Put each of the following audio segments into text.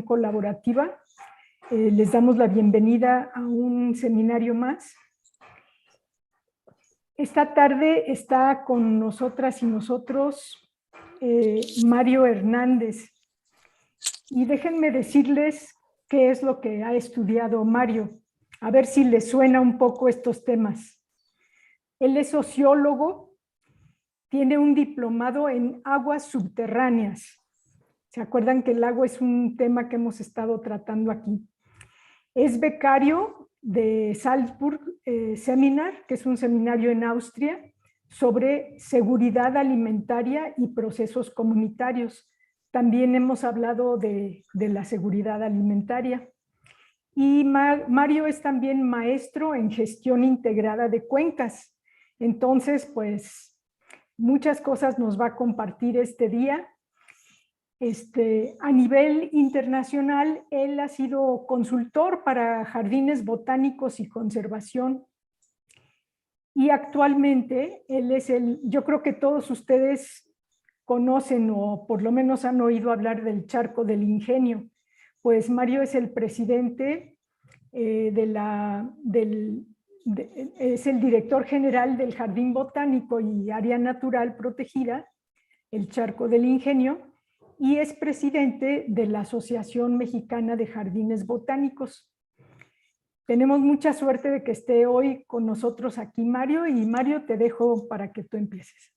colaborativa. Les damos la bienvenida a un seminario más. Esta tarde está con nosotras y nosotros Mario Hernández. Y déjenme decirles qué es lo que ha estudiado Mario, a ver si les suena un poco estos temas. Él es sociólogo, tiene un diplomado en aguas subterráneas. ¿Se acuerdan que el agua es un tema que hemos estado tratando aquí? Es becario de Salzburg Seminar, que es un seminario en Austria sobre seguridad alimentaria y procesos comunitarios. También hemos hablado de la seguridad alimentaria. Y Mario es también maestro en gestión integrada de cuencas. Entonces, pues, muchas cosas nos va a compartir este día. A nivel internacional, él ha sido consultor para jardines botánicos y conservación. Y actualmente, él es yo creo que todos ustedes conocen o por lo menos han oído hablar del Charco del Ingenio. Pues Mario es el presidente es el director general del Jardín Botánico y Área Natural Protegida, el Charco del Ingenio, y es presidente de la Asociación Mexicana de Jardines Botánicos. Tenemos mucha suerte de que esté hoy con nosotros aquí Mario, y Mario, te dejo para que tú empieces.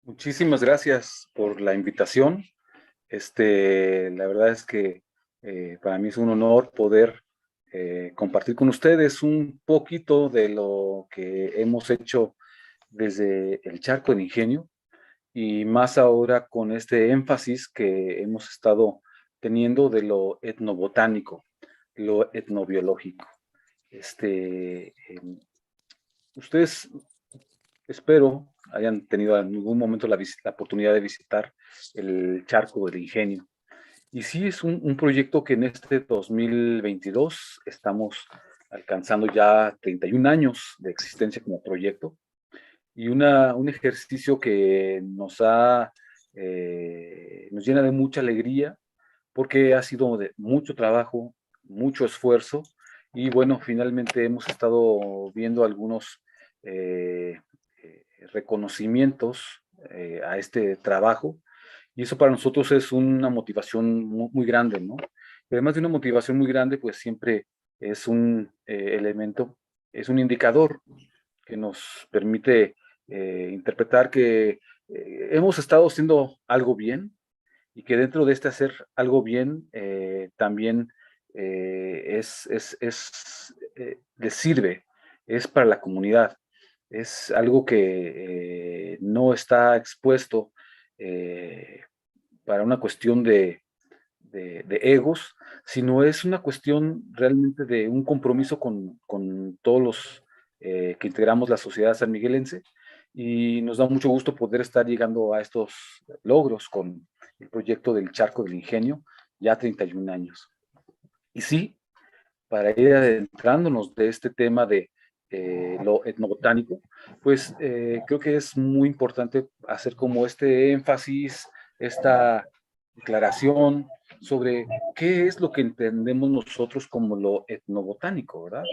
Muchísimas gracias por la invitación. La verdad es que para mí es un honor poder compartir con ustedes un poquito de lo que hemos hecho desde el Charco del Ingenio, y más ahora con este énfasis que hemos estado teniendo de lo etnobotánico, lo etnobiológico. Ustedes, espero, hayan tenido en algún momento la oportunidad de visitar el Charco del Ingenio. Y sí, es un proyecto que en este 2022 estamos alcanzando ya 31 años de existencia como proyecto, y un ejercicio que nos llena de mucha alegría, porque ha sido de mucho trabajo, mucho esfuerzo, y bueno, finalmente hemos estado viendo algunos eh, reconocimientos a este trabajo, y eso para nosotros es una motivación muy, muy grande, ¿no? Y además de una motivación muy grande, pues siempre es un elemento, es un indicador que nos permite interpretar que hemos estado haciendo algo bien, y que dentro de este hacer algo bien también les sirve, es para la comunidad, es algo que no está expuesto eh, para una cuestión de egos, sino es una cuestión realmente de un compromiso con todos los que integramos la sociedad sanmiguelense, y nos da mucho gusto poder estar llegando a estos logros con el proyecto del Charco del Ingenio, ya 31 años. Y sí, para ir adentrándonos de este tema de lo etnobotánico, pues creo que es muy importante hacer como este énfasis, esta declaración sobre qué es lo que entendemos nosotros como lo etnobotánico, ¿verdad?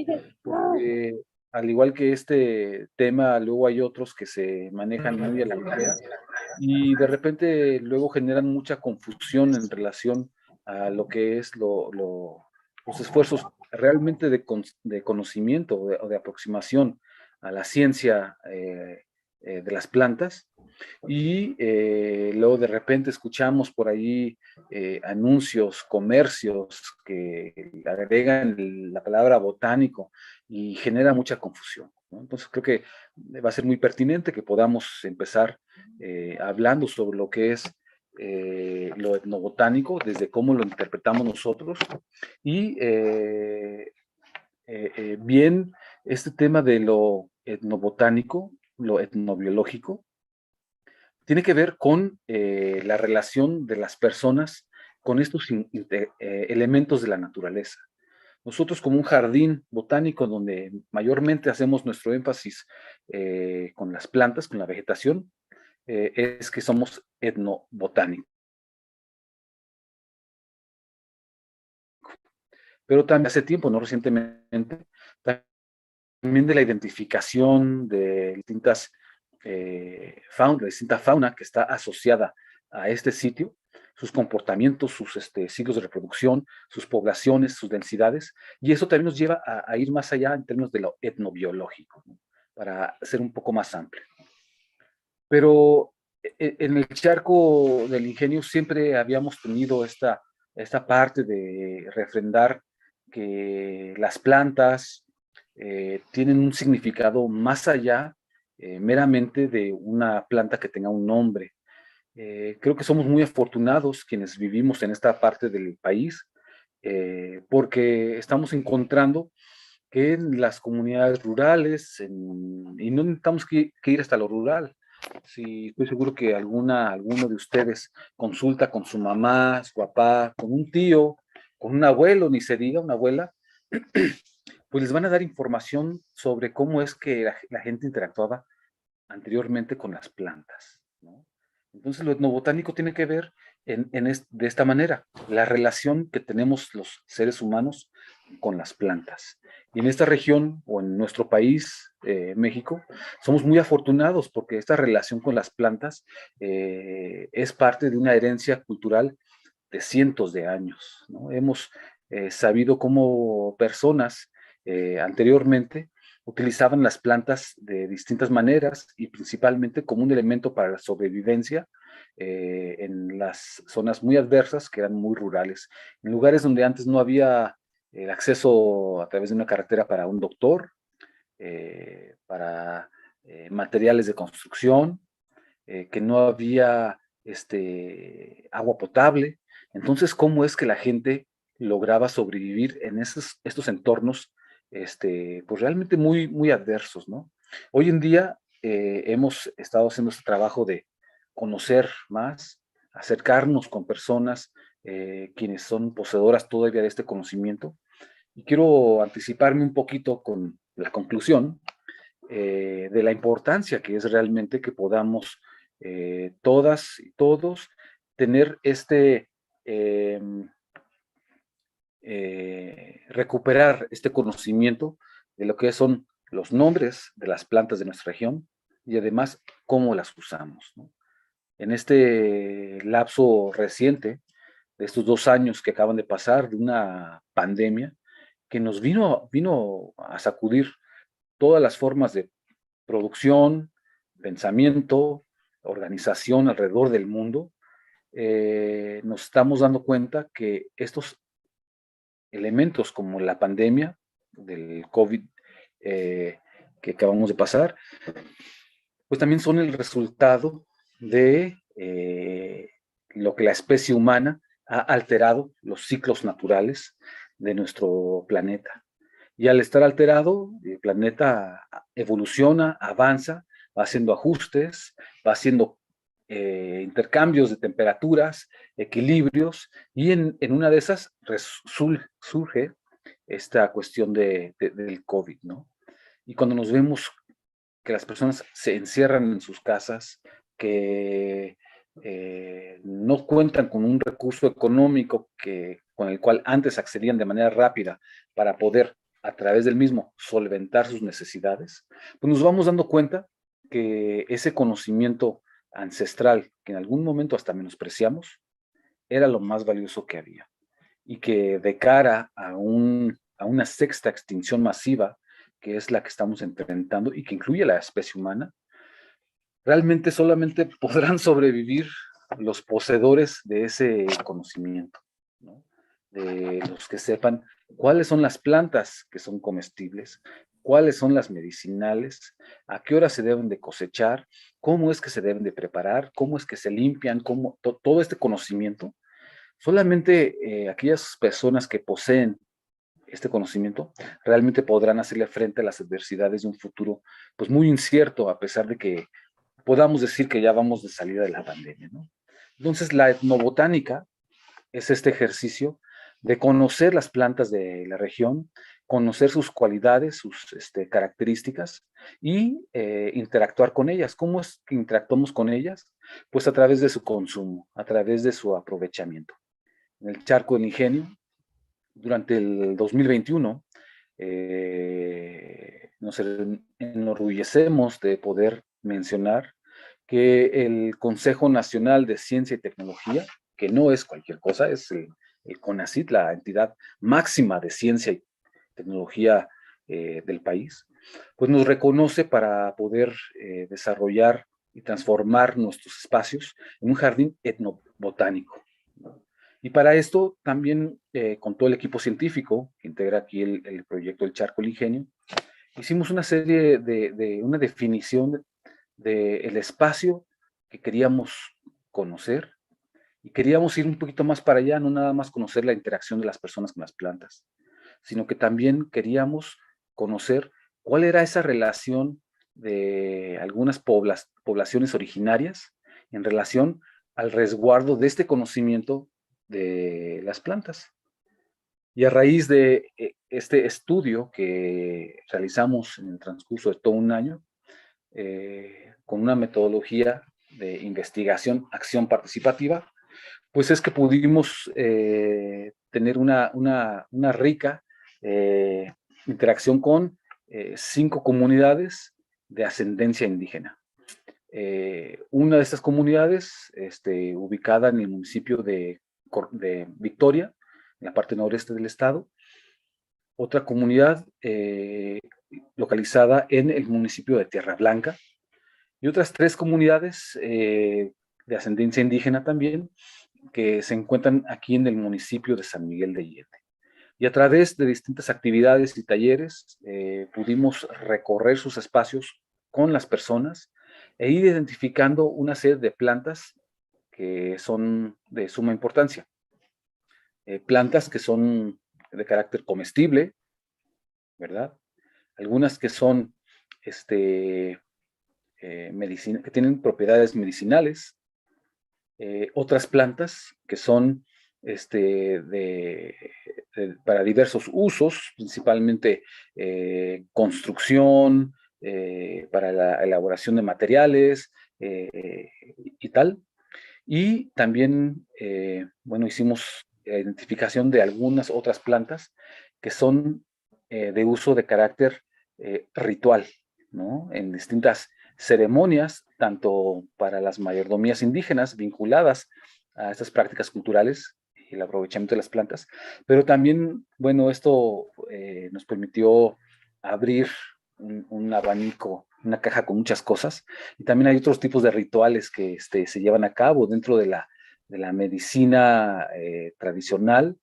Porque al igual que este tema, luego hay otros que se manejan muy a la ligera, y de repente luego generan mucha confusión en relación a lo que es los esfuerzos realmente de conocimiento o de aproximación a la ciencia de las plantas. Y luego de repente escuchamos por ahí anuncios, comercios que agregan la palabra botánico, y genera mucha confusión, ¿no? Entonces creo que va a ser muy pertinente que podamos empezar hablando sobre lo que es lo etnobotánico, desde cómo lo interpretamos nosotros, y bien, este tema de lo etnobotánico, lo etnobiológico, tiene que ver con la relación de las personas con estos elementos de la naturaleza. Nosotros, como un jardín botánico donde mayormente hacemos nuestro énfasis con las plantas, con la vegetación, es que somos etnobotánicos. pero también hace tiempo, no recientemente, también de la identificación de distintas distinta fauna que está asociada a este sitio, sus comportamientos, sus ciclos de reproducción, sus poblaciones, sus densidades, y eso también nos lleva a ir más allá en términos de lo etnobiológico, ¿no? Para ser un poco más amplio. Pero en el charco del Ingenio siempre habíamos tenido esta parte de refrendar que las plantas tienen un significado más allá meramente de una planta que tenga un nombre. Creo que somos muy afortunados quienes vivimos en esta parte del país, porque estamos encontrando que en las comunidades rurales, y no necesitamos que ir hasta lo rural. Sí, estoy seguro que alguno de ustedes consulta con su mamá, su papá, con un tío, con un abuelo, ni se diga una abuela, pues les van a dar información sobre cómo es que la gente interactuaba anteriormente con las plantas, ¿no? Entonces, lo etnobotánico tiene que ver de esta manera, la relación que tenemos los seres humanos con las plantas. Y en esta región, o en nuestro país, México, somos muy afortunados porque esta relación con las plantas es parte de una herencia cultural de cientos de años, ¿no? Hemos sabido cómo personas anteriormente utilizaban las plantas de distintas maneras y principalmente como un elemento para la sobrevivencia en las zonas muy adversas que eran muy rurales, en lugares donde antes no había el acceso a través de una carretera para un doctor, para materiales de construcción, que no había agua potable. Entonces, ¿cómo es que la gente lograba sobrevivir en estos entornos pues realmente muy, muy adversos, ¿no? Hoy en día hemos estado haciendo este trabajo de conocer más, acercarnos con personas quienes son poseedoras todavía de este conocimiento. Y quiero anticiparme un poquito con la conclusión de la importancia que es realmente que podamos todas y todos tener eh, recuperar este conocimiento de lo que son los nombres de las plantas de nuestra región y además cómo las usamos, ¿no? En este lapso reciente, de estos 2 años que acaban de pasar, de una pandemia que nos vino a sacudir todas las formas de producción, pensamiento, organización alrededor del mundo, nos estamos dando cuenta que estos elementos como la pandemia del COVID que acabamos de pasar, pues también son el resultado de lo que la especie humana ha alterado los ciclos naturales de nuestro planeta. Y al estar alterado, el planeta evoluciona, avanza, va haciendo ajustes, va haciendo intercambios de temperaturas, equilibrios, y en una de esas surge esta cuestión del COVID, ¿no? Y cuando nos vemos que las personas se encierran en sus casas, que no cuentan con un recurso económico con el cual antes accedían de manera rápida para poder a través del mismo solventar sus necesidades, pues nos vamos dando cuenta que ese conocimiento ancestral, que en algún momento hasta menospreciamos, era lo más valioso que había. Y que de cara a una sexta extinción masiva, que es la que estamos enfrentando y que incluye a la especie humana, realmente solamente podrán sobrevivir los poseedores de ese conocimiento, ¿no? De los que sepan cuáles son las plantas que son comestibles, cuáles son las medicinales, a qué hora se deben de cosechar, cómo es que se deben de preparar, cómo es que se limpian, todo este conocimiento. Solamente aquellas personas que poseen este conocimiento realmente podrán hacerle frente a las adversidades de un futuro pues muy incierto, a pesar de que podamos decir que ya vamos de salida de la pandemia, ¿no? Entonces, la etnobotánica es este ejercicio de conocer las plantas de la región, conocer sus cualidades, sus características y interactuar con ellas. ¿Cómo es que interactuamos con ellas? Pues a través de su consumo, a través de su aprovechamiento. En el charco del Ingenio durante el 2021 nos enorgullecemos de poder mencionar que el Consejo Nacional de Ciencia y Tecnología, que no es cualquier cosa, es el CONACYT, la entidad máxima de ciencia y tecnología del país, pues nos reconoce para poder desarrollar y transformar nuestros espacios en un jardín etnobotánico, ¿no? Y para esto también, con todo el equipo científico que integra aquí el proyecto El Charco El Ingenio, hicimos una serie una definición del espacio que queríamos conocer y queríamos ir un poquito más para allá, no nada más conocer la interacción de las personas con las plantas, sino que también queríamos conocer cuál era esa relación de algunas poblaciones originarias en relación al resguardo de este conocimiento de las plantas. Y a raíz de este estudio que realizamos en el transcurso de todo un año, con una metodología de investigación, acción participativa, pues es que pudimos tener una rica interacción con 5 comunidades de ascendencia indígena. Una de estas comunidades, ubicada en el municipio de Victoria, en la parte noreste del estado. Otra comunidad localizada en el municipio de Tierra Blanca. Y otras 3 comunidades de ascendencia indígena también, que se encuentran aquí en el municipio de San Miguel de Allende. Y a través de distintas actividades y talleres pudimos recorrer sus espacios con las personas e ir identificando una serie de plantas que son de suma importancia. Plantas que son de carácter comestible, ¿verdad? Algunas que son que tienen propiedades medicinales, otras plantas que son para diversos usos, principalmente construcción, para la elaboración de materiales y tal. Y también, bueno, hicimos identificación de algunas otras plantas que son de uso de carácter ritual, ¿no? En distintas ceremonias, tanto para las mayordomías indígenas vinculadas a estas prácticas culturales y el aprovechamiento de las plantas, pero también, bueno, esto nos permitió abrir un abanico, una caja con muchas cosas, y también hay otros tipos de rituales que se llevan a cabo dentro de la medicina tradicional,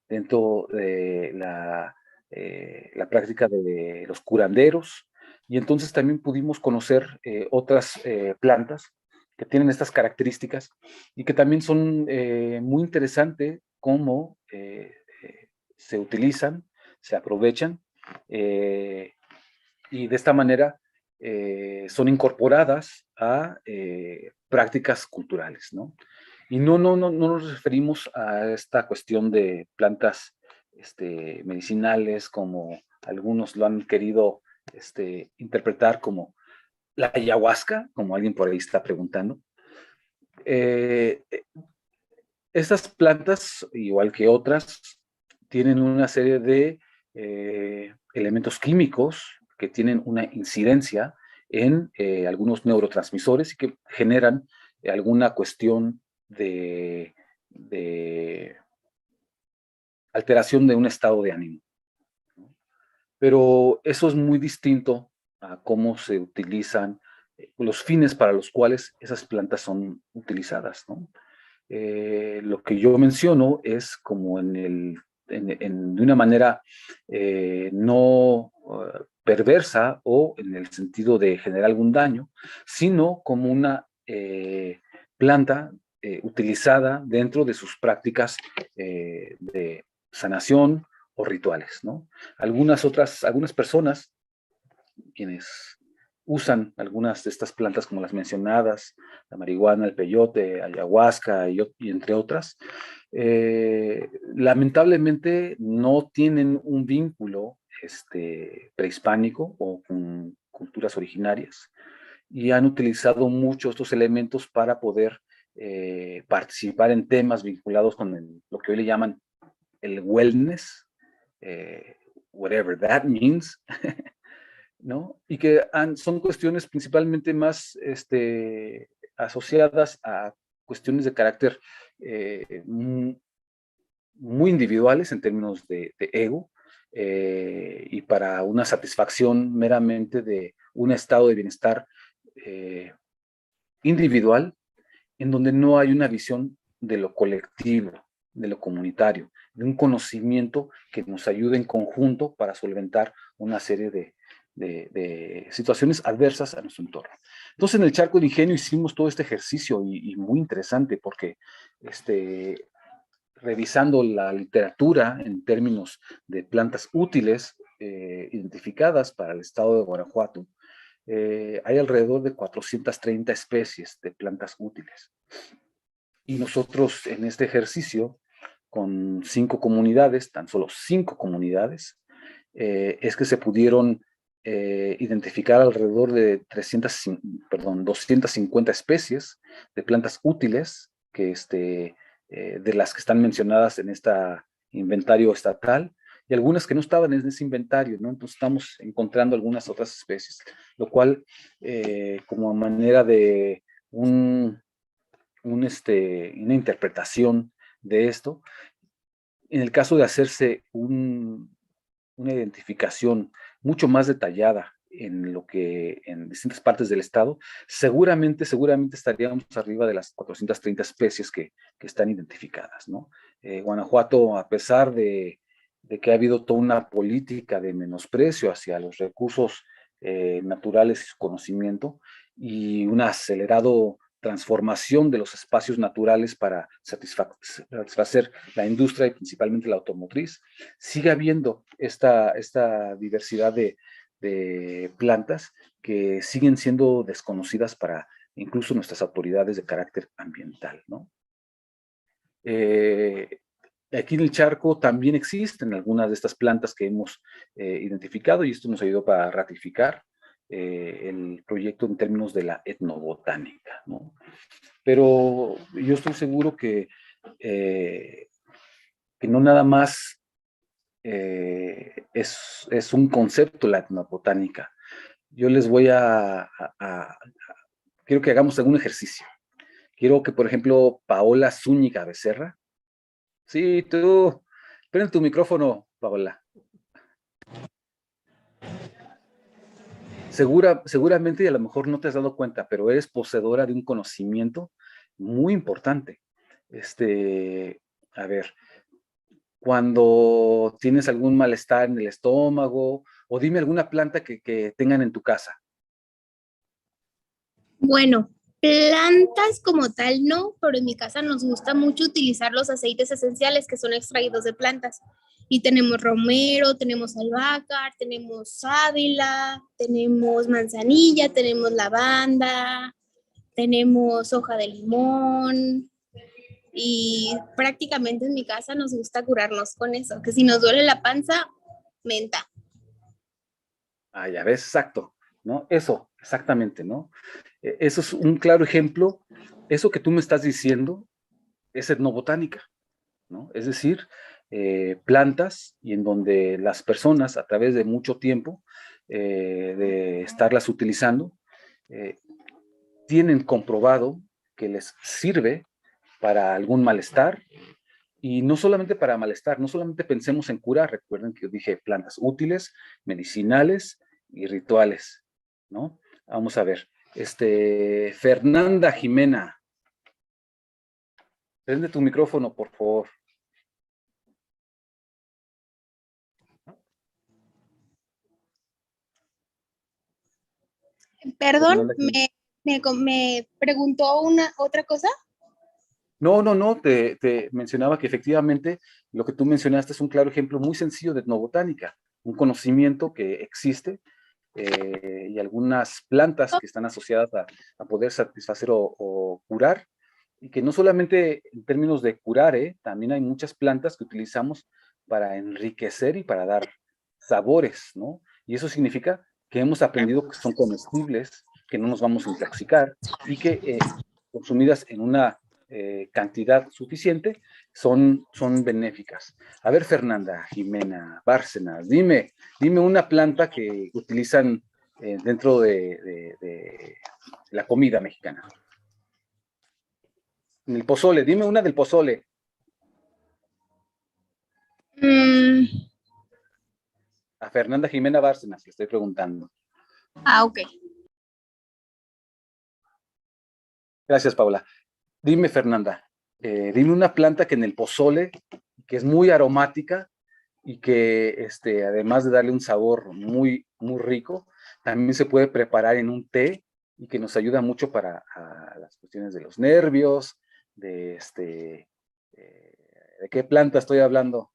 dentro de la práctica de los curanderos, y entonces también pudimos conocer otras plantas que tienen estas características y que también son muy interesantes cómo se utilizan, se aprovechan y de esta manera son incorporadas a prácticas culturales, ¿no? Y no nos referimos a esta cuestión de plantas medicinales como algunos lo han querido interpretar como la ayahuasca, como alguien por ahí está preguntando. Eh, Estas plantas, igual que otras, tienen una serie de elementos químicos que tienen una incidencia en algunos neurotransmisores y que generan alguna cuestión de alteración de un estado de ánimo, ¿no? Pero eso es muy distinto a cómo se utilizan los fines para los cuales esas plantas son utilizadas, ¿no? Lo que yo menciono es como de una manera no perversa o en el sentido de generar algún daño, sino como una planta utilizada dentro de sus prácticas de sanación o rituales, ¿no? Algunas personas, quienes usan algunas de estas plantas como las mencionadas, la marihuana, el peyote, ayahuasca y entre otras, lamentablemente no tienen un vínculo prehispánico o con culturas originarias y han utilizado mucho estos elementos para poder participar en temas vinculados con lo que hoy le llaman el wellness, whatever that means, ¿no? Y que son cuestiones principalmente más asociadas a cuestiones de carácter muy individuales en términos de ego, y para una satisfacción meramente de un estado de bienestar individual, en donde no hay una visión de lo colectivo, de lo comunitario, de un conocimiento que nos ayude en conjunto para solventar una serie de situaciones adversas a nuestro entorno. Entonces, en el Charco de Ingenio hicimos todo este ejercicio y muy interesante porque revisando la literatura en términos de plantas útiles identificadas para el estado de Guanajuato, hay alrededor de 430 especies de plantas útiles. Y nosotros en este ejercicio, con 5 comunidades, tan solo 5 comunidades, es que se pudieron identificar alrededor de 250 especies de plantas útiles que de las que están mencionadas en este inventario estatal, y algunas que no estaban en ese inventario, ¿no? Entonces estamos encontrando algunas otras especies, lo cual, como manera de una interpretación de esto, en el caso de hacerse una identificación mucho más detallada en distintas partes del estado, seguramente estaríamos arriba de las 430 especies que están identificadas, ¿no? Guanajuato, a pesar de que ha habido toda una política de menosprecio hacia los recursos naturales y su conocimiento, y un acelerado transformación de los espacios naturales para satisfacer la industria y principalmente la automotriz, sigue habiendo esta diversidad de plantas que siguen siendo desconocidas para incluso nuestras autoridades de carácter ambiental, ¿no? Aquí en el Charco también existen algunas de estas plantas que hemos identificado, y esto nos ayudó para ratificar el proyecto en términos de la etnobotánica, ¿no? Pero yo estoy seguro que no nada más es un concepto la etnobotánica. Yo les voy quiero que hagamos algún ejercicio. Quiero que, por ejemplo, Paola Zúñiga Becerra. Sí, tú. Prende tu micrófono, Paola. Seguramente, y a lo mejor no te has dado cuenta, pero eres poseedora de un conocimiento muy importante. A ver, cuando tienes algún malestar en el estómago, o dime alguna planta que tengan en tu casa. Bueno, plantas como tal no, pero en mi casa nos gusta mucho utilizar los aceites esenciales que son extraídos de plantas. Y tenemos romero, tenemos albahaca, tenemos sábila, tenemos manzanilla, tenemos lavanda, tenemos hoja de limón. Y prácticamente en mi casa nos gusta curarnos con eso, que si nos duele la panza, menta. Ah, ya ves, exacto, ¿no? Eso, exactamente, ¿no? Eso es un claro ejemplo. Eso que tú me estás diciendo es etnobotánica, ¿no? Es decir, plantas, y en donde las personas, a través de mucho tiempo de estarlas utilizando, tienen comprobado que les sirve para algún malestar, y no solamente para malestar, no solamente pensemos en curar. Recuerden que yo dije plantas útiles, medicinales y rituales, ¿no? Vamos a ver. Fernanda Jimena, prende tu micrófono, por favor. Perdón, me preguntó otra cosa. No, te mencionaba que efectivamente lo que tú mencionaste es un claro ejemplo muy sencillo de etnobotánica, un conocimiento que existe, y algunas plantas que están asociadas a poder satisfacer o curar, y que no solamente en términos de curar, también hay muchas plantas que utilizamos para enriquecer y para dar sabores, ¿no? Y eso significa que hemos aprendido que son comestibles, que no nos vamos a intoxicar, y que consumidas en una cantidad suficiente, son benéficas. A ver, Fernanda, Jimena, Bárcenas, dime una planta que utilizan dentro de la comida mexicana. En el pozole, dime una del pozole. A Fernanda Jimena Bárcenas le estoy preguntando. Ok. Gracias, Paula. Dime, Fernanda, dime una planta que en el pozole, que es muy aromática y que además de darle un sabor muy, muy rico, también se puede preparar en un té y que nos ayuda mucho para las cuestiones de los nervios, ¿de qué planta estoy hablando?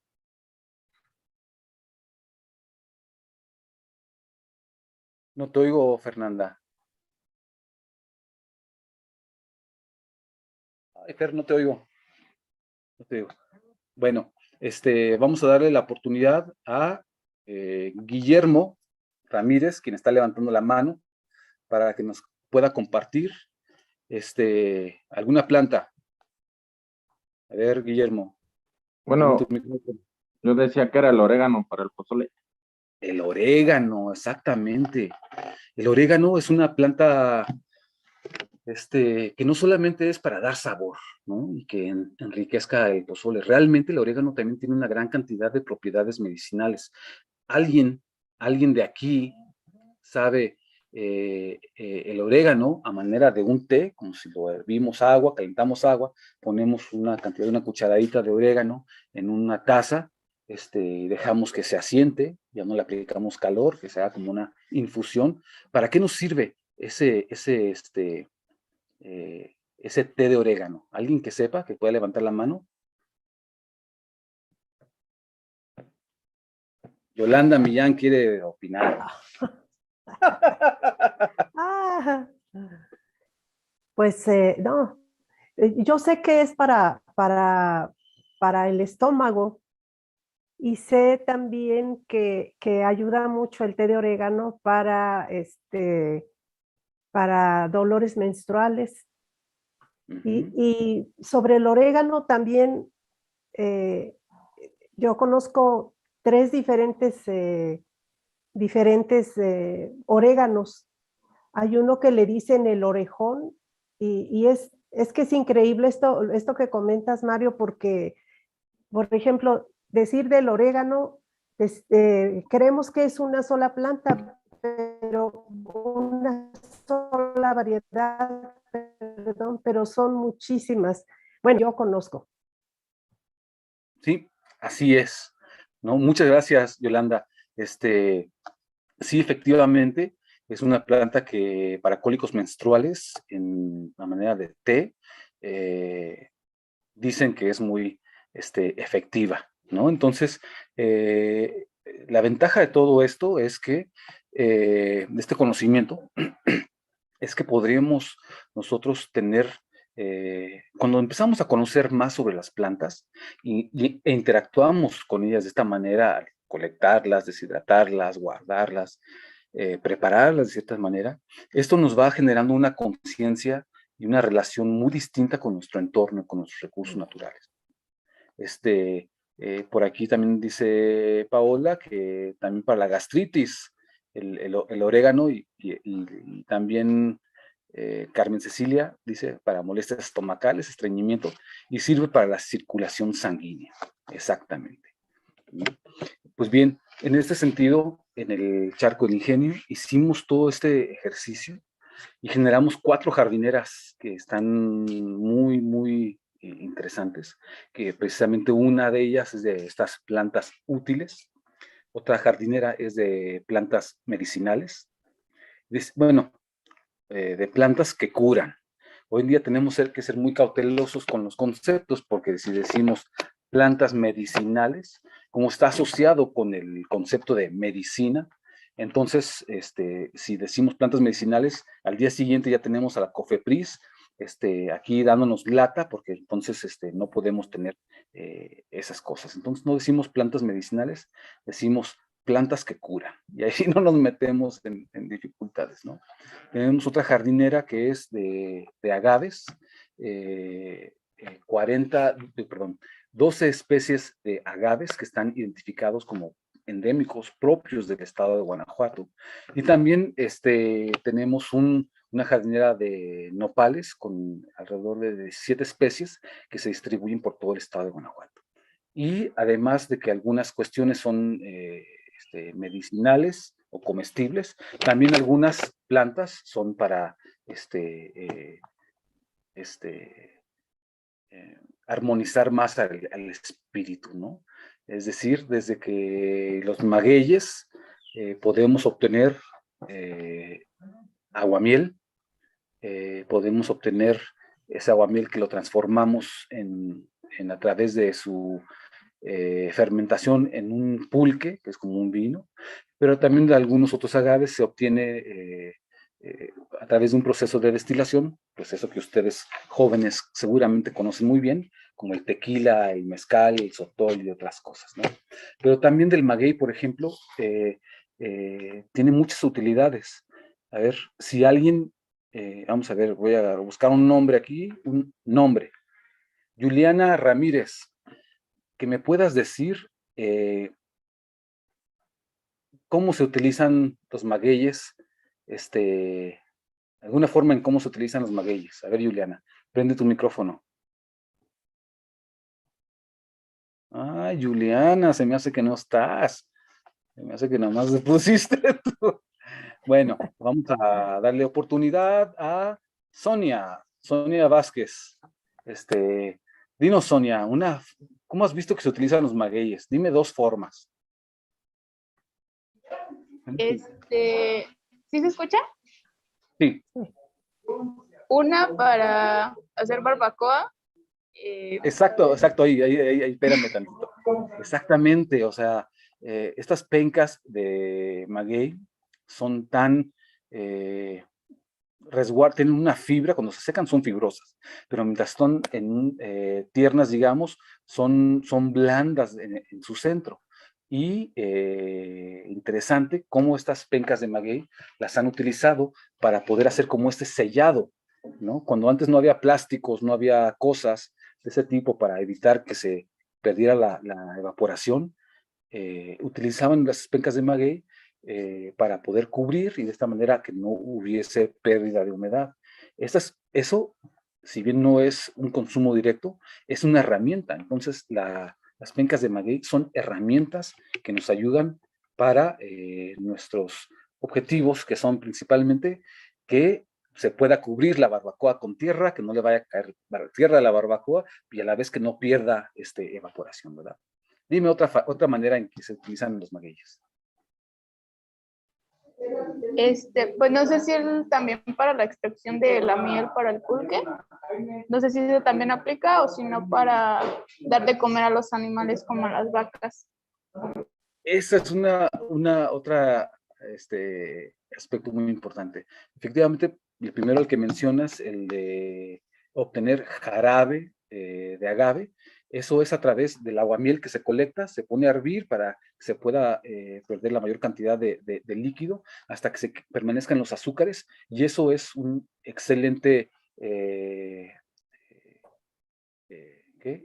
No te oigo, Fernanda. Ay, Fer, no te oigo. No te oigo. Bueno, vamos a darle la oportunidad a Guillermo Ramírez, quien está levantando la mano, para que nos pueda compartir alguna planta. A ver, Guillermo. Bueno, yo decía que era el orégano para el pozole. El orégano, exactamente. El orégano es una planta que no solamente es para dar sabor, ¿no? Y que enriquezca el pozole. Realmente el orégano también tiene una gran cantidad de propiedades medicinales. Alguien de aquí sabe el orégano a manera de un té, como si lo hervimos agua, calentamos agua, ponemos una cantidad de una cucharadita de orégano en una taza, y dejamos que se asiente, ya no le aplicamos calor, que sea como una infusión. ¿Para qué nos sirve ese té de orégano? ¿Alguien que sepa, que pueda levantar la mano? Yolanda Millán quiere opinar. Pues no, yo sé que es para el estómago y sé también que ayuda mucho el té de orégano para dolores menstruales. Y sobre el orégano también, yo conozco 3 diferentes oréganos. Hay uno que le dicen el orejón y es que es increíble esto que comentas, Mario, porque, por ejemplo, decir del orégano, creemos que es una sola planta, pero una sola variedad, perdón, pero son muchísimas. Bueno, yo conozco. Sí, así es, ¿no? Muchas gracias, Yolanda. Sí, efectivamente, es una planta que para cólicos menstruales, en la manera de té, dicen que es muy efectiva, ¿no? Entonces, la ventaja de todo esto es que, de este conocimiento, es que podríamos nosotros tener, cuando empezamos a conocer más sobre las plantas e interactuamos con ellas de esta manera, colectarlas, deshidratarlas, guardarlas, prepararlas de cierta manera, esto nos va generando una conciencia y una relación muy distinta con nuestro entorno, con nuestros recursos naturales. Por aquí también dice Paola que también para la gastritis, el orégano y también Carmen Cecilia dice para molestias estomacales, estreñimiento, y sirve para la circulación sanguínea. Exactamente. Pues bien, en este sentido, en el Charco del Ingenio, hicimos todo este ejercicio y generamos 4 jardineras que están muy, muy interesantes, que precisamente una de ellas es de estas plantas útiles, otra jardinera es de plantas medicinales, bueno, de plantas que curan. Hoy en día tenemos que ser muy cautelosos con los conceptos, porque si decimos plantas medicinales, como está asociado con el concepto de medicina, entonces, si decimos plantas medicinales, al día siguiente ya tenemos a la COFEPRIS aquí dándonos lata, porque entonces no podemos tener esas cosas. Entonces no decimos plantas medicinales, decimos plantas que curan, y ahí no nos metemos en dificultades, ¿no? Tenemos otra jardinera que es de agaves, 12 especies de agaves que están identificados como endémicos propios del estado de Guanajuato. Y también tenemos una jardinera de nopales con alrededor de 17 especies que se distribuyen por todo el estado de Guanajuato. Y además de que algunas cuestiones son medicinales o comestibles, también algunas plantas son para armonizar más al espíritu, ¿no? Es decir, desde que los magueyes podemos obtener aguamiel, podemos obtener ese aguamiel que lo transformamos a través de su fermentación en un pulque, que es como un vino, pero también de algunos otros agaves se obtiene a través de un proceso de destilación, proceso que ustedes jóvenes seguramente conocen muy bien, como el tequila, el mezcal, el sotol y otras cosas, ¿no? Pero también del maguey, por ejemplo, tiene muchas utilidades. A ver, si alguien, vamos a ver, voy a buscar un nombre aquí, un nombre. Juliana Ramírez, que me puedas decir cómo se utilizan los magueyes, alguna forma en cómo se utilizan los magueyes. A ver, Juliana, prende tu micrófono. Ay, Juliana, se me hace que no estás. Se me hace que nada más te pusiste tú. Bueno, vamos a darle oportunidad a Sonia Vázquez. Dinos, Sonia, ¿cómo has visto que se utilizan los magueyes? Dime 2 formas. ¿Sí se escucha? Sí. Una para hacer barbacoa. Exacto, ahí, espérame tantito. Exactamente, o sea, estas pencas de maguey son tan tienen una fibra, cuando se secan son fibrosas, pero mientras están tiernas, digamos, son blandas en su centro. Y interesante cómo estas pencas de maguey las han utilizado para poder hacer como este sellado, ¿no? Cuando antes no había plásticos, no había cosas de ese tipo para evitar que se perdiera la evaporación, utilizaban las pencas de maguey para poder cubrir y de esta manera que no hubiese pérdida de humedad. Eso, si bien no es un consumo directo, es una herramienta. Entonces, las pencas de maguey son herramientas que nos ayudan para nuestros objetivos, que son principalmente que se pueda cubrir la barbacoa con tierra, que no le vaya a caer tierra a la barbacoa y a la vez que no pierda evaporación, ¿verdad? Dime otra manera en que se utilizan los magueyes. Pues no sé si también para la extracción de la miel para el pulque. No sé si eso también aplica o si no para dar de comer a los animales como a las vacas. Esa es otra aspecto muy importante. Efectivamente, el primero el que mencionas, el de obtener jarabe de agave, eso es a través del aguamiel que se colecta, se pone a hervir para que se pueda perder la mayor cantidad de líquido hasta que se permanezcan los azúcares, y eso es un excelente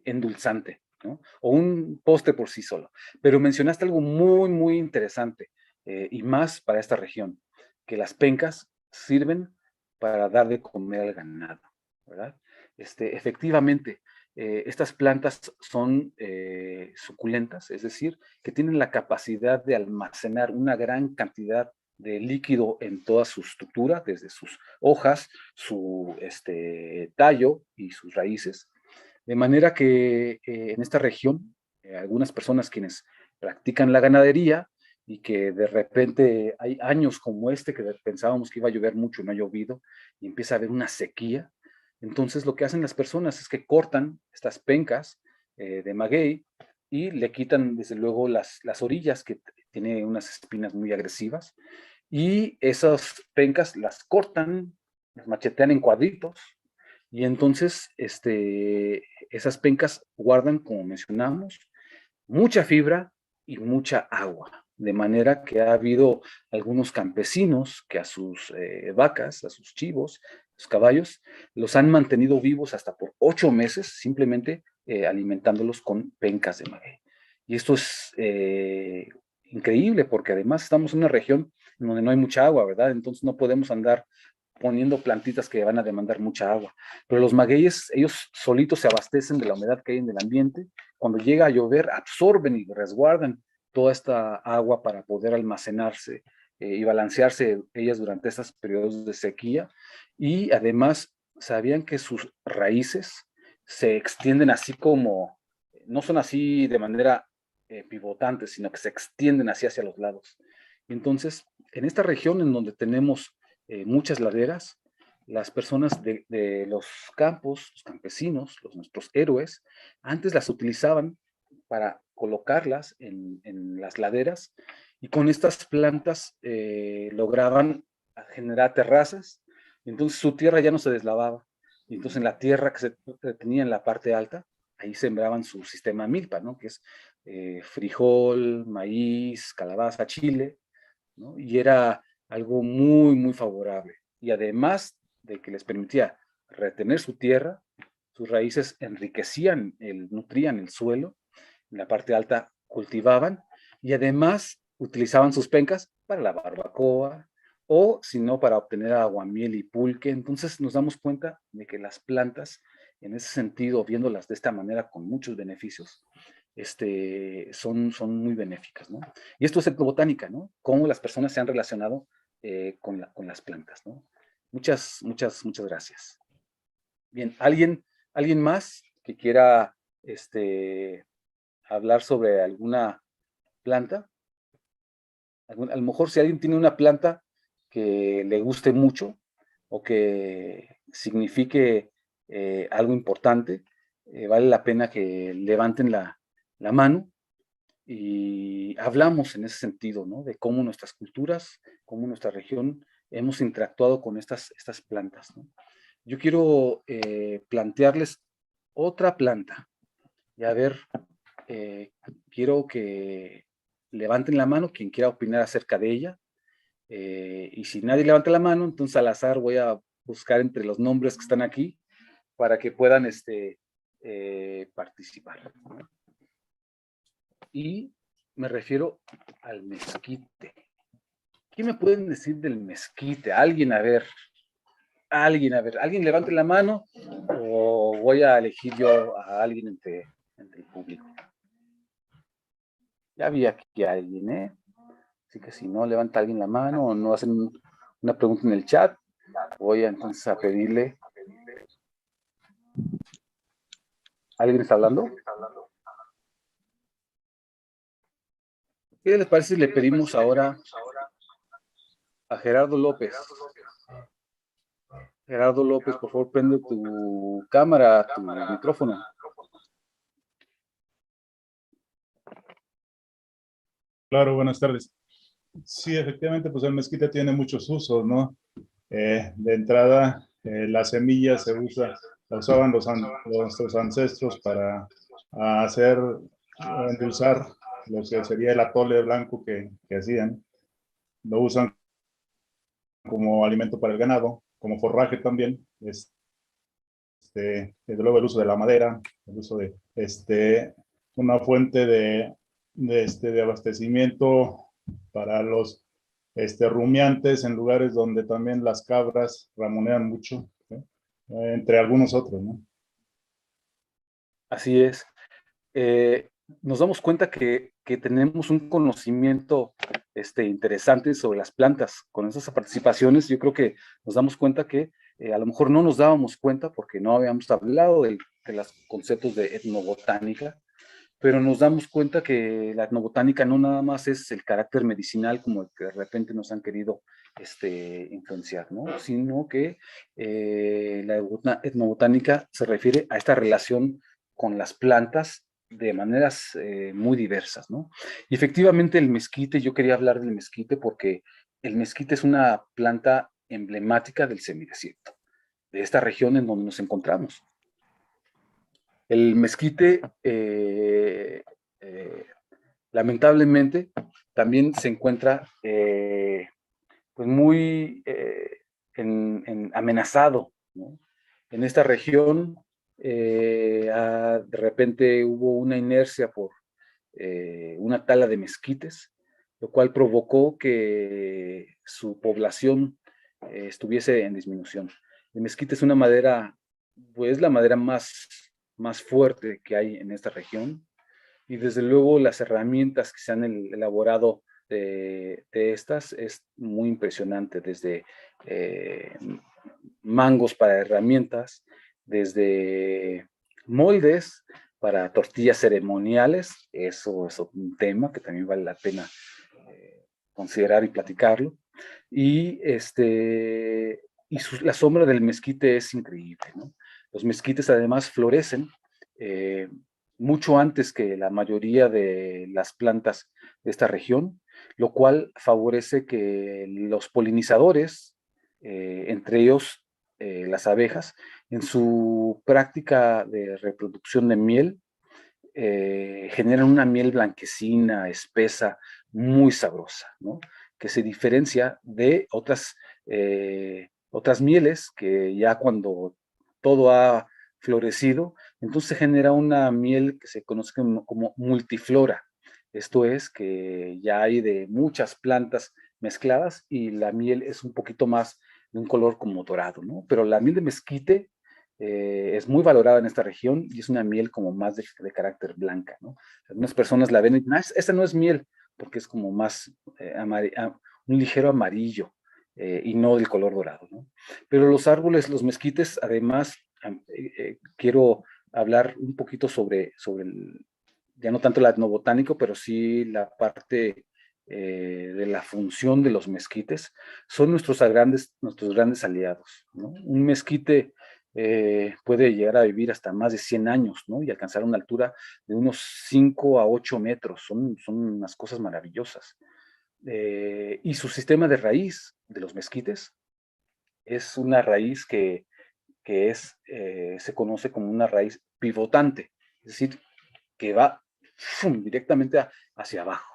endulzante, ¿no? O un postre por sí solo. Pero mencionaste algo muy, muy interesante, y más para esta región, que las pencas sirven para dar de comer al ganado, ¿verdad? Efectivamente, estas plantas son suculentas, es decir, que tienen la capacidad de almacenar una gran cantidad de líquido en toda su estructura, desde sus hojas, su tallo y sus raíces. De manera que en esta región, algunas personas quienes practican la ganadería y que de repente hay años como que pensábamos que iba a llover mucho y no ha llovido y empieza a haber una sequía, entonces lo que hacen las personas es que cortan estas pencas de maguey y le quitan desde luego las orillas, que tiene unas espinas muy agresivas, y esas pencas las cortan, las machetean en cuadritos, y entonces esas pencas guardan, como mencionamos, mucha fibra y mucha agua, de manera que ha habido algunos campesinos que a sus vacas, a sus chivos, Los caballos los han mantenido vivos hasta por 8 meses, simplemente alimentándolos con pencas de maguey. Y esto es increíble, porque además estamos en una región en donde no hay mucha agua, ¿verdad? Entonces no podemos andar poniendo plantitas que van a demandar mucha agua. Pero los magueyes, ellos solitos se abastecen de la humedad que hay en el ambiente. Cuando llega a llover, absorben y resguardan toda esta agua para poder almacenarse y balancearse ellas durante estos periodos de sequía. Y además, sabían que sus raíces se extienden así como, no son así de manera pivotante, sino que se extienden así hacia los lados. Entonces, en esta región en donde tenemos muchas laderas, las personas de los campos, los campesinos, nuestros héroes, antes las utilizaban para colocarlas en las laderas, y con estas plantas lograban generar terrazas. Entonces su tierra ya no se deslavaba, y entonces en la tierra que se tenía en la parte alta, ahí sembraban su sistema milpa, ¿no? Que es frijol, maíz, calabaza, chile, ¿no? Y era algo muy, muy favorable. Y además de que les permitía retener su tierra, sus raíces enriquecían, nutrían el suelo, en la parte alta cultivaban, y además utilizaban sus pencas para la barbacoa, o si no, para obtener aguamiel y pulque. Entonces nos damos cuenta de que las plantas, en ese sentido, viéndolas de esta manera con muchos beneficios, son muy benéficas, ¿no? Y esto es etnobotánica, ¿no? Cómo las personas se han relacionado con las plantas, ¿no? Muchas gracias. Bien, ¿alguien más que quiera hablar sobre alguna planta? A lo mejor si alguien tiene una planta que le guste mucho o que signifique algo importante, vale la pena que levanten la mano y hablamos en ese sentido, ¿no? De cómo nuestras culturas, cómo nuestra región hemos interactuado con estas plantas, ¿no? Yo quiero plantearles otra planta y a ver, quiero que levanten la mano quien quiera opinar acerca de ella, y si nadie levanta la mano, entonces al azar voy a buscar entre los nombres que están aquí para que puedan participar. Y me refiero al mezquite. ¿Qué me pueden decir del mezquite? Alguien levante la mano, o voy a elegir yo a alguien entre el público. Ya vi aquí a alguien, ¿eh? Así que si no levanta alguien la mano o no hacen una pregunta en el chat, voy entonces a pedirle. ¿Alguien está hablando? ¿Qué les parece si le pedimos ahora a Gerardo López? Gerardo López, por favor, prende tu cámara, tu micrófono. Claro, buenas tardes. Sí, efectivamente, pues el mezquite tiene muchos usos, ¿no? De entrada, la semilla la usaban nuestros ancestros para endulzar lo que sería el atole blanco que hacían. Lo usan como alimento para el ganado, como forraje también. Desde luego el uso de la madera, el uso de una fuente de abastecimiento para los rumiantes en lugares donde también las cabras ramonean mucho, ¿sí? Entre algunos otros, ¿no? Así es. Nos damos cuenta que tenemos un conocimiento interesante sobre las plantas. Con esas participaciones, yo creo que nos damos cuenta que a lo mejor no nos dábamos cuenta porque no habíamos hablado de los conceptos de etnobotánica, pero nos damos cuenta que la etnobotánica no nada más es el carácter medicinal como el que de repente nos han querido influenciar, ¿no? Sino que la etnobotánica se refiere a esta relación con las plantas de maneras muy diversas, ¿no? Y efectivamente el mezquite, yo quería hablar del mezquite porque el mezquite es una planta emblemática del semidesierto, de esta región en donde nos encontramos. El mezquite, lamentablemente, también se encuentra pues muy a amenazado, ¿no? En esta región, de repente hubo una inercia por una tala de mezquites, lo cual provocó que su población estuviese en disminución. El mezquite es una madera, pues la madera más fuerte que hay en esta región, y desde luego las herramientas que se han elaborado de estas es muy impresionante, desde mangos para herramientas, desde moldes para tortillas ceremoniales. Eso es un tema que también vale la pena considerar y platicarlo. Y, la sombra del mezquite es increíble, ¿no? Los mezquites además florecen mucho antes que la mayoría de las plantas de esta región, lo cual favorece que los polinizadores, entre ellos las abejas, en su práctica de reproducción de miel, generan una miel blanquecina, espesa, muy sabrosa, ¿no? Que se diferencia de otras mieles que ya cuando todo ha florecido, entonces se genera una miel que se conoce como multiflora. Esto es que ya hay de muchas plantas mezcladas y la miel es un poquito más de un color como dorado, ¿no? Pero la miel de mezquite es muy valorada en esta región y es una miel como más de carácter blanca, ¿no? Algunas personas la ven y dicen, esta no es miel, porque es como más un ligero amarillo y no del color dorado, ¿no? Pero los árboles, los mezquites, además, quiero hablar un poquito sobre ya no tanto el etnobotánico, pero sí la parte de la función de los mezquites. Son nuestros grandes aliados, ¿no? Un mezquite puede llegar a vivir hasta más de 100 años, ¿no? Y alcanzar una altura de unos 5 a 8 metros. Son unas cosas maravillosas. Y su sistema de raíz de los mezquites es una raíz que se conoce como una raíz pivotante, es decir, que va directamente hacia abajo.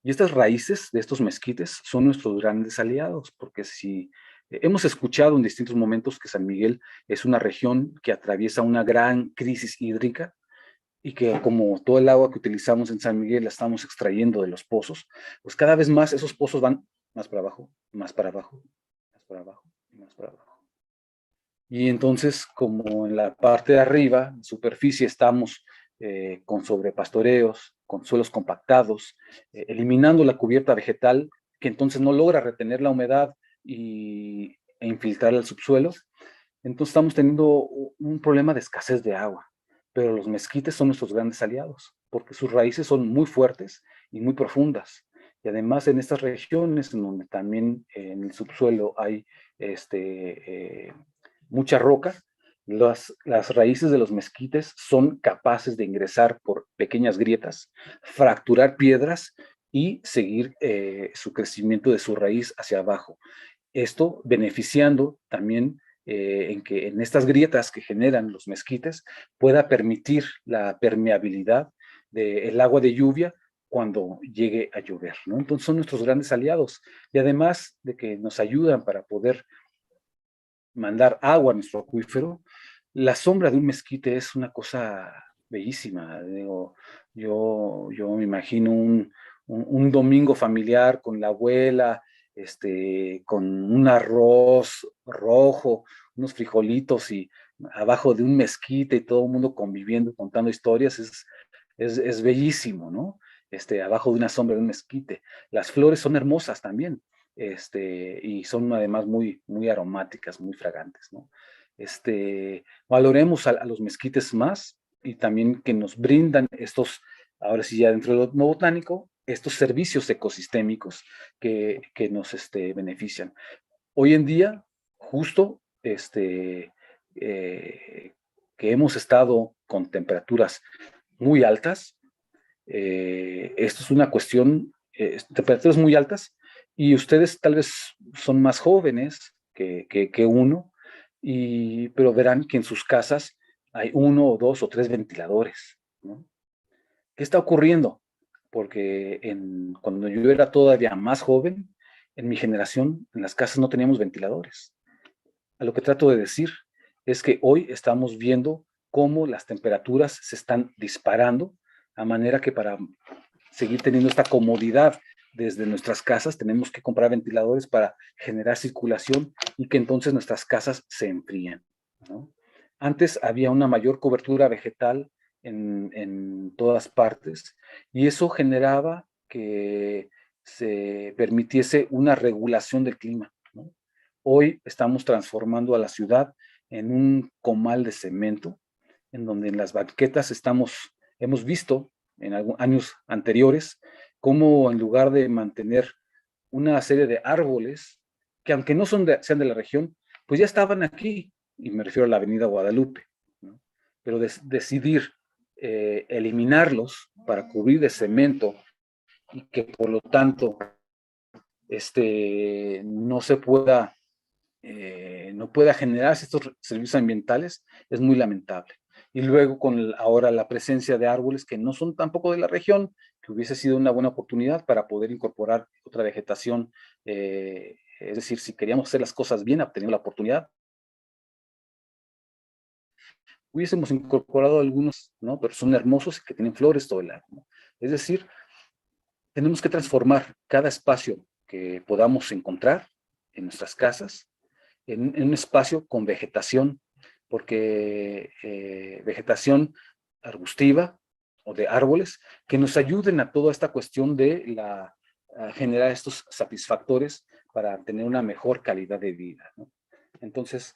Y estas raíces de estos mezquites son nuestros grandes aliados, porque si hemos escuchado en distintos momentos que San Miguel es una región que atraviesa una gran crisis hídrica y que como todo el agua que utilizamos en San Miguel la estamos extrayendo de los pozos, pues cada vez más esos pozos van más para abajo, más para abajo, más para abajo y más para abajo. Y entonces, como en la parte de arriba, en superficie, estamos con sobrepastoreos, con suelos compactados, eliminando la cubierta vegetal, que entonces no logra retener la humedad e infiltrar el subsuelo, entonces estamos teniendo un problema de escasez de agua. Pero los mezquites son nuestros grandes aliados, porque sus raíces son muy fuertes y muy profundas. Y además en estas regiones, en donde también en el subsuelo hay mucha roca, las raíces de los mezquites son capaces de ingresar por pequeñas grietas, fracturar piedras y seguir su crecimiento de su raíz hacia abajo. Esto beneficiando también en que en estas grietas que generan los mezquites pueda permitir la permeabilidad del agua de lluvia cuando llegue a llover, ¿no? Entonces son nuestros grandes aliados y además de que nos ayudan para poder mandar agua a nuestro acuífero, la sombra de un mezquite es una cosa bellísima. Digo, yo me imagino un domingo familiar con la abuela, con un arroz rojo, unos frijolitos y abajo de un mezquite y todo el mundo conviviendo, contando historias, es bellísimo, ¿no? Abajo de una sombra de un mezquite. Las flores son hermosas también. Y son además muy, muy aromáticas, muy fragantes, ¿no? Valoremos a los mezquites más y también que nos brindan estos, ahora sí ya dentro de lo botánico, estos servicios ecosistémicos que nos benefician. Hoy en día, justo que hemos estado con temperaturas muy altas, esto es una cuestión, temperaturas muy altas, y ustedes tal vez son más jóvenes que uno, pero verán que en sus casas hay 1 o 2 o 3 ventiladores, ¿no? ¿Qué está ocurriendo? Porque cuando yo era todavía más joven, en mi generación, en las casas no teníamos ventiladores. a lo que trato de decir es que hoy estamos viendo cómo las temperaturas se están disparando, a manera que para seguir teniendo esta comodidad desde nuestras casas tenemos que comprar ventiladores para generar circulación y que entonces nuestras casas se enfríen, ¿no? Antes había una mayor cobertura vegetal en todas partes y eso generaba que se permitiese una regulación del clima, ¿no? Hoy estamos transformando a la ciudad en un comal de cemento, en donde en las banquetas hemos visto en años anteriores cómo en lugar de mantener una serie de árboles que aunque no sean de la región, pues ya estaban aquí, y me refiero a la Avenida Guadalupe, ¿no? Pero decidir eliminarlos para cubrir de cemento y que por lo tanto no se pueda no pueda generarse estos servicios ambientales es muy lamentable. Y luego con ahora la presencia de árboles que no son tampoco de la región, que hubiese sido una buena oportunidad para poder incorporar otra vegetación, es decir, si queríamos hacer las cosas bien, teniendo la oportunidad, hubiésemos incorporado algunos, ¿no? Pero son hermosos y que tienen flores todo el año, ¿no? Es decir, tenemos que transformar cada espacio que podamos encontrar en nuestras casas en un espacio con vegetación, porque vegetación arbustiva o de árboles que nos ayuden a toda esta cuestión de a generar estos satisfactores para tener una mejor calidad de vida, ¿no? Entonces,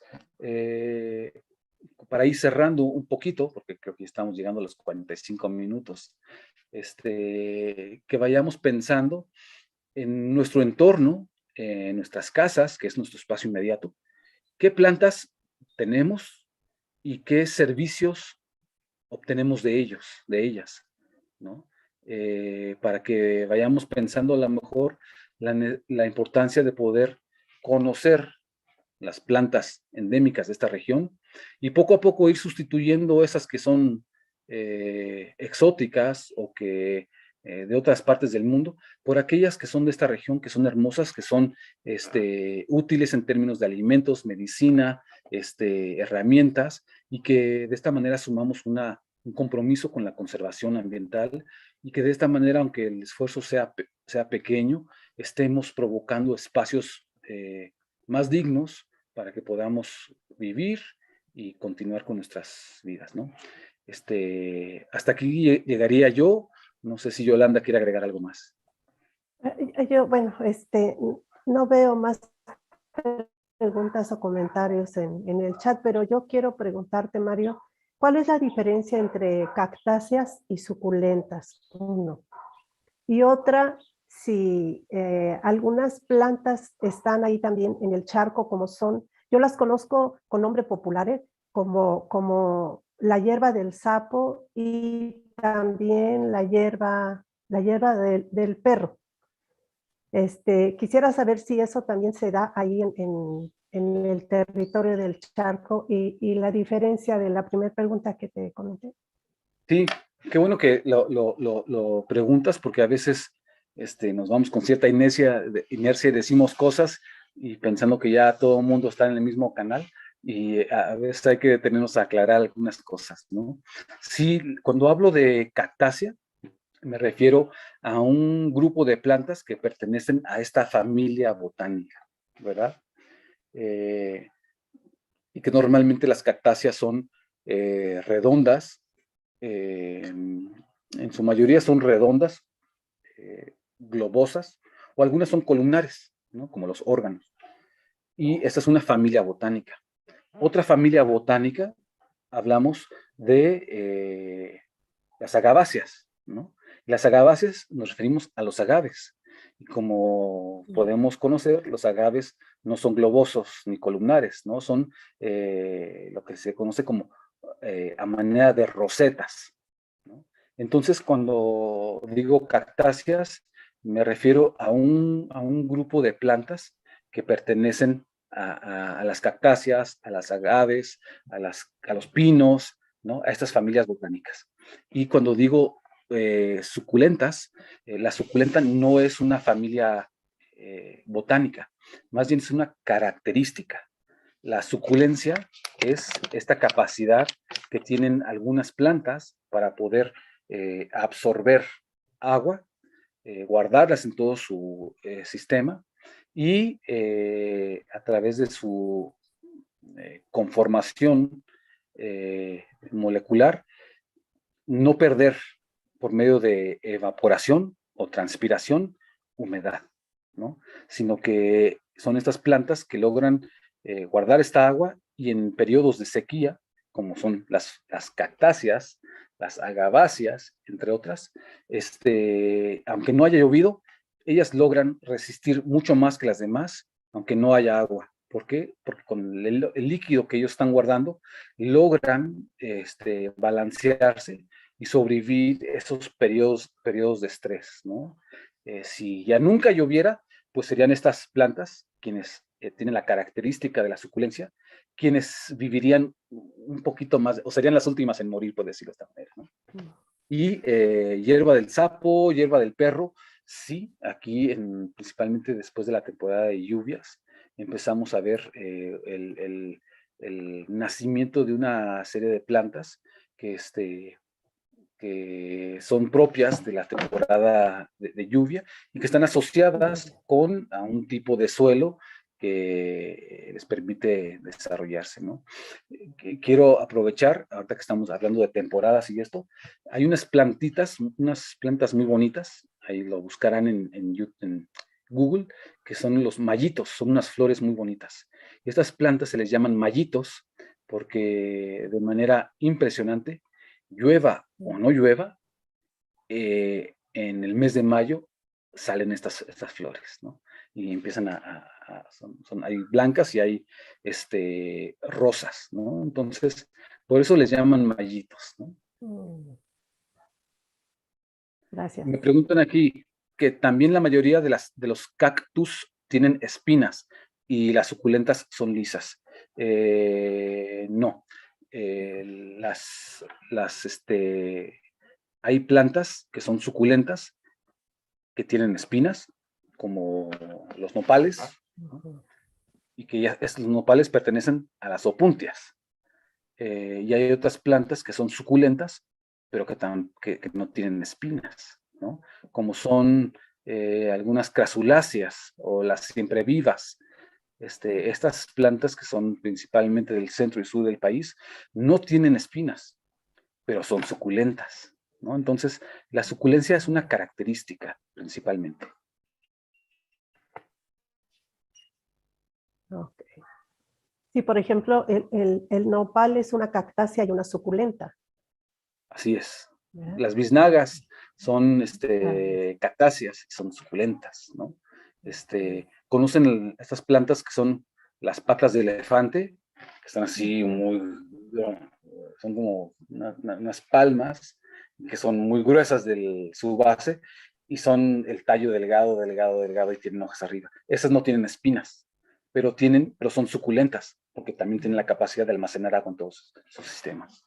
para ir cerrando un poquito, porque creo que estamos llegando a los 45 minutos, que vayamos pensando en nuestro entorno, en nuestras casas, que es nuestro espacio inmediato, qué plantas tenemos y qué servicios obtenemos de ellas, ¿no? Para que vayamos pensando a lo mejor la importancia de poder conocer las plantas endémicas de esta región y poco a poco ir sustituyendo esas que son exóticas o que de otras partes del mundo, por aquellas que son de esta región, que son hermosas, que son útiles en términos de alimentos, medicina, herramientas, y que de esta manera sumamos un compromiso con la conservación ambiental y que de esta manera, aunque el esfuerzo sea pequeño, estemos provocando espacios más dignos para que podamos vivir y continuar con nuestras vidas, ¿no? Hasta aquí llegaría yo. No sé si Yolanda quiere agregar algo más. Yo, bueno, no veo más preguntas o comentarios en el chat, pero yo quiero preguntarte, Mario, ¿cuál es la diferencia entre cactáceas y suculentas? Uno. Y otra, si algunas plantas están ahí también en el charco, como son, yo las conozco con nombre popular, como la hierba del sapo y también la hierba del perro. Quisiera saber si eso también se da ahí en el territorio del charco y la diferencia de la primera pregunta que te comenté. Sí, qué bueno que lo preguntas, porque a veces nos vamos con cierta inercia y decimos cosas y pensando que ya todo el mundo está en el mismo canal, y a veces hay que detenernos a aclarar algunas cosas, ¿no? Sí, cuando hablo de cactácea, me refiero a un grupo de plantas que pertenecen a esta familia botánica, ¿verdad? Y que normalmente las cactáceas son redondas, en su mayoría son redondas, globosas, o algunas son columnares, ¿no? Como los órganos. Y esta es una familia botánica. Otra familia botánica, hablamos de las agaváceas, ¿no? Las agaváceas nos referimos a los agaves. Y como podemos conocer, los agaves no son globosos ni columnares, ¿no? Son lo que se conoce como a manera de rosetas, ¿no? Entonces, cuando digo cactáceas, me refiero a un grupo de plantas que pertenecen a las cactáceas, a las agaves, a los pinos, ¿no? A estas familias botánicas. Y cuando digo suculentas, la suculenta no es una familia botánica, más bien es una característica. La suculencia es esta capacidad que tienen algunas plantas para poder absorber agua, guardarlas en todo su sistema y a través de su conformación molecular, no perder por medio de evaporación o transpiración humedad, ¿no? Sino que son estas plantas que logran guardar esta agua y en periodos de sequía, como son las cactáceas, las agaváceas, entre otras, aunque no haya llovido, ellas logran resistir mucho más que las demás, aunque no haya agua. ¿Por qué? Porque con el líquido que ellos están guardando, logran balancearse y sobrevivir esos periodos de estrés, ¿no? Si ya nunca lloviera, pues serían estas plantas quienes tienen la característica de la suculencia, quienes vivirían un poquito más, o serían las últimas en morir, por decirlo de esta manera, ¿no? Y hierba del sapo, hierba del perro, sí, aquí principalmente después de la temporada de lluvias, empezamos a ver el nacimiento de una serie de plantas que son propias de la temporada de lluvia y que están asociadas con a un tipo de suelo que les permite desarrollarse, ¿no? Quiero aprovechar, ahorita que estamos hablando de temporadas y esto, hay unas plantitas, unas plantas muy bonitas, ahí lo buscarán en Google, que son los mallitos, son unas flores muy bonitas. Y estas plantas se les llaman mallitos porque de manera impresionante, llueva o no llueva, en el mes de mayo salen estas flores, ¿no? Y empiezan hay blancas y hay rosas, ¿no? Entonces, por eso les llaman mallitos, ¿no? Gracias. Me preguntan aquí que también la mayoría de los cactus tienen espinas y las suculentas son lisas. No. Hay plantas que son suculentas que tienen espinas, como los nopales, y que los nopales pertenecen a las opuntias. Y hay otras plantas que son suculentas, pero que no tienen espinas, ¿no? Como son algunas crasuláceas o las siemprevivas. Estas plantas que son principalmente del centro y sur del país no tienen espinas, pero son suculentas, ¿no? Entonces, la suculencia es una característica principalmente. Ok. Sí, por ejemplo, el nopal es una cactácea y una suculenta. Así es. ¿Verdad? Las biznagas son cactáceas y son suculentas, ¿no? ¿Conocen estas plantas que son las patas de elefante? Que están así son como unas palmas que son muy gruesas de su base y son el tallo delgado y tienen hojas arriba. Esas no tienen espinas, pero son suculentas porque también tienen la capacidad de almacenar agua en todos sus sistemas.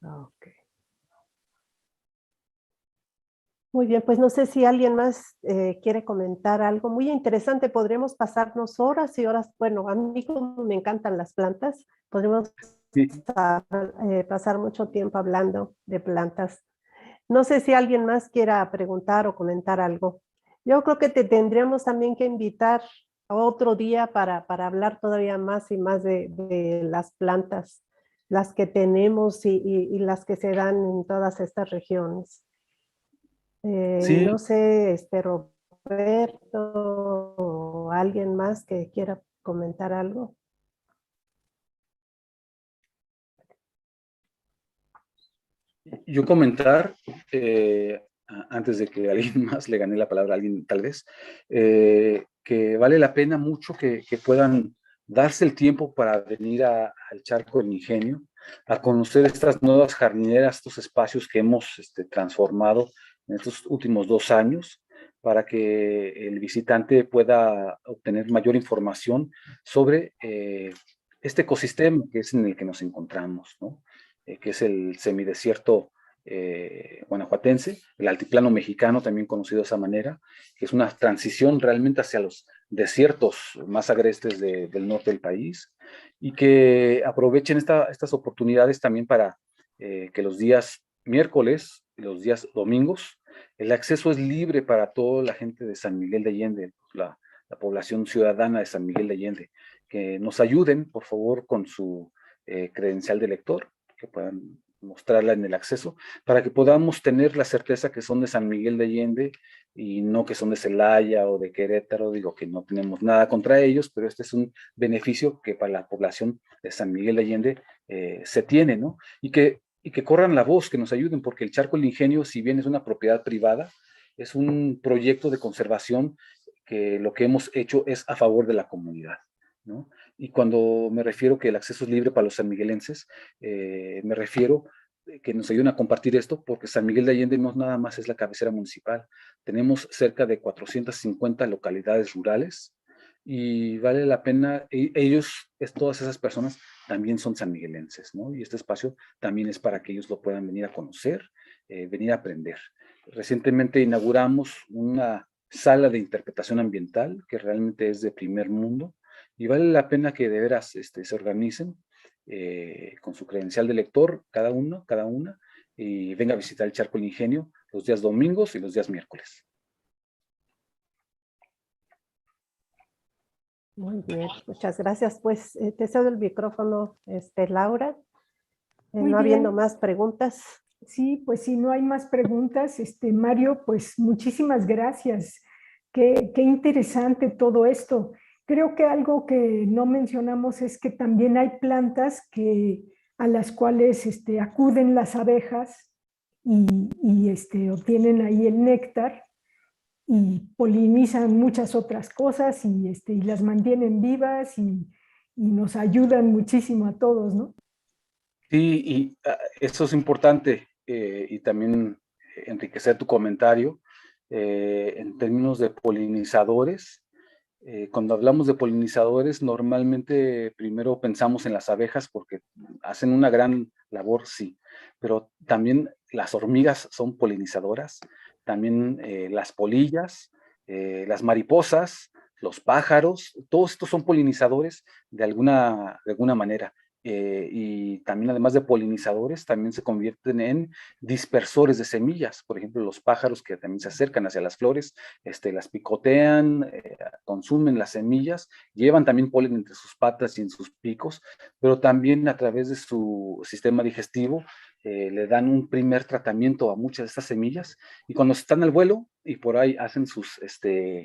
Ok. Muy bien, pues no sé si alguien más quiere comentar algo muy interesante. Podremos pasarnos horas y horas. Bueno, a mí como me encantan las plantas, podremos pasar mucho tiempo hablando de plantas. No sé si alguien más quiera preguntar o comentar algo. Yo creo que te tendríamos también que invitar a otro día para hablar todavía más y más de las plantas, las que tenemos y las que se dan en todas estas regiones. Sí. No sé, Roberto o alguien más que quiera comentar algo. Yo comentar, antes de que alguien más le gane la palabra a alguien tal vez, que vale la pena mucho que puedan darse el tiempo para venir al Charco del Ingenio, a conocer estas nuevas jardineras, estos espacios que hemos transformado en estos últimos 2 años, para que el visitante pueda obtener mayor información sobre este ecosistema que es en el que nos encontramos, ¿no? Que es el semidesierto guanajuatense, el altiplano mexicano, también conocido de esa manera, que es una transición realmente hacia los desiertos más agrestes del norte del país, y que aprovechen estas oportunidades también para que los días miércoles y los días domingos, el acceso es libre para toda la gente de San Miguel de Allende, la población ciudadana de San Miguel de Allende, que nos ayuden, por favor, con su credencial de lector, que puedan mostrarla en el acceso, para que podamos tener la certeza que son de San Miguel de Allende y no que son de Celaya o de Querétaro. Digo que no tenemos nada contra ellos, pero este es un beneficio que para la población de San Miguel de Allende se tiene, ¿no? Y que corran la voz, que nos ayuden, porque el Charco del Ingenio, si bien es una propiedad privada, es un proyecto de conservación que lo que hemos hecho es a favor de la comunidad, ¿no? Y cuando me refiero que el acceso es libre para los sanmiguelenses, me refiero que nos ayuden a compartir esto, porque San Miguel de Allende no nada más es la cabecera municipal. Tenemos cerca de 450 localidades rurales y vale la pena, todas esas personas también son sanmiguelenses, ¿no? Y este espacio también es para que ellos lo puedan venir a conocer, venir a aprender. Recientemente inauguramos una sala de interpretación ambiental que realmente es de primer mundo, y vale la pena que de veras se organicen con su credencial de lector, cada una, y venga a visitar el Charco del Ingenio los días domingos y los días miércoles. Muy bien, muchas gracias. Pues te cedo el micrófono, Laura. Muy No habiendo bien. más preguntas. Sí, pues si no hay más preguntas, Mario, pues muchísimas gracias. Qué interesante todo esto. Creo que algo que no mencionamos es que también hay plantas a las cuales acuden las abejas y obtienen ahí el néctar y polinizan muchas otras cosas y las mantienen vivas y nos ayudan muchísimo a todos, ¿no? Sí, y eso es importante, y también enriquecer tu comentario en términos de polinizadores. Cuando hablamos de polinizadores, normalmente primero pensamos en las abejas porque hacen una gran labor, sí, pero también las hormigas son polinizadoras, también las polillas, las mariposas, los pájaros, todos estos son polinizadores de alguna manera. Y también, además de polinizadores, también se convierten en dispersores de semillas. Por ejemplo, los pájaros que también se acercan hacia las flores, las picotean, consumen las semillas, llevan también polen entre sus patas y en sus picos, pero también a través de su sistema digestivo le dan un primer tratamiento a muchas de estas semillas, y cuando están al vuelo y por ahí hacen sus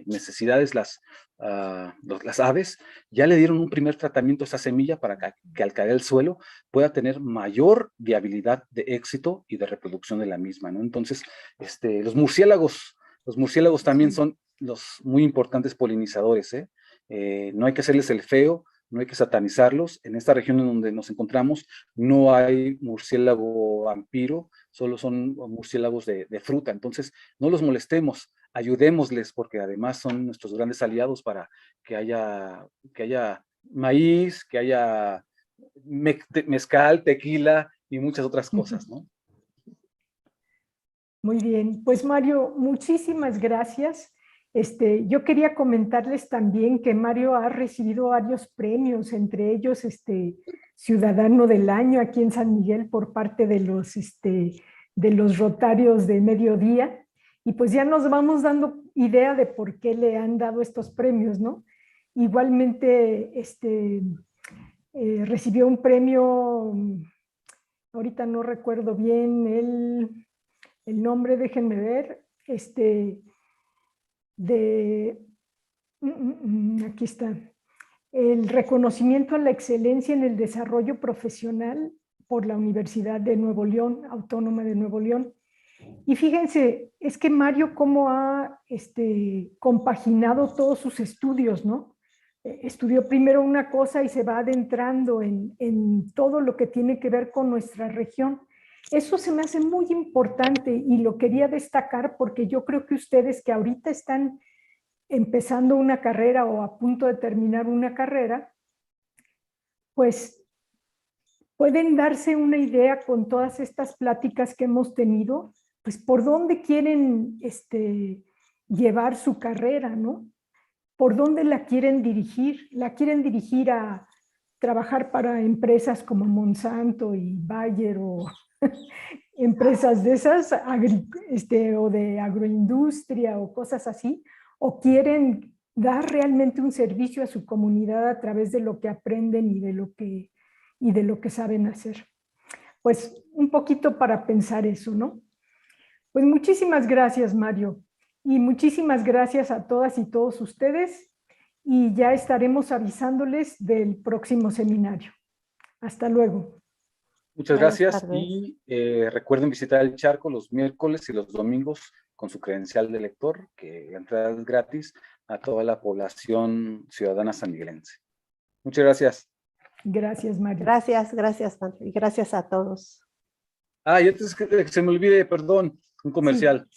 necesidades las aves, ya le dieron un primer tratamiento a esa semilla para que al caer al suelo pueda tener mayor viabilidad de éxito y de reproducción de la misma, ¿no? Entonces, los murciélagos también son los muy importantes polinizadores, ¿eh? No hay que hacerles el feo, no hay que satanizarlos. En esta región en donde nos encontramos no hay murciélago vampiro, solo son murciélagos de fruta. Entonces, no los molestemos, ayudémosles, porque además son nuestros grandes aliados para que haya maíz, que haya mezcal, tequila y muchas otras cosas, ¿no? Muy bien, pues Mario, muchísimas gracias. Yo quería comentarles también que Mario ha recibido varios premios, entre ellos Ciudadano del Año aquí en San Miguel por parte de los Rotarios de Mediodía, y pues ya nos vamos dando idea de por qué le han dado estos premios, ¿no? Igualmente recibió un premio, ahorita no recuerdo bien el nombre, déjenme ver, aquí está, el reconocimiento a la excelencia en el desarrollo profesional por la Universidad de Nuevo León, Autónoma de Nuevo León. Y fíjense, es que Mario cómo ha compaginado todos sus estudios, ¿no? Estudió primero una cosa y se va adentrando en todo lo que tiene que ver con nuestra región. Eso se me hace muy importante y lo quería destacar porque yo creo que ustedes que ahorita están empezando una carrera o a punto de terminar una carrera, pues pueden darse una idea con todas estas pláticas que hemos tenido, pues por dónde quieren llevar su carrera, ¿no? por dónde la quieren dirigir. ¿La quieren dirigir a trabajar para empresas como Monsanto y Bayer o empresas de esas, o de agroindustria o cosas así? ¿O quieren dar realmente un servicio a su comunidad a través de lo que aprenden y de lo que saben hacer? Pues un poquito para pensar eso, ¿no? Pues muchísimas gracias, Mario. Y muchísimas gracias a todas y todos ustedes. Y ya estaremos avisándoles del próximo seminario. Hasta luego. Muchas Buenas gracias tardes. y recuerden visitar el Charco los miércoles y los domingos con su credencial de lector, que la entrada es gratis a toda la población ciudadana sanmiguelense. Muchas gracias. Gracias, Mario. Gracias, Mario, y gracias a todos. Y antes que se me olvide, perdón, un comercial.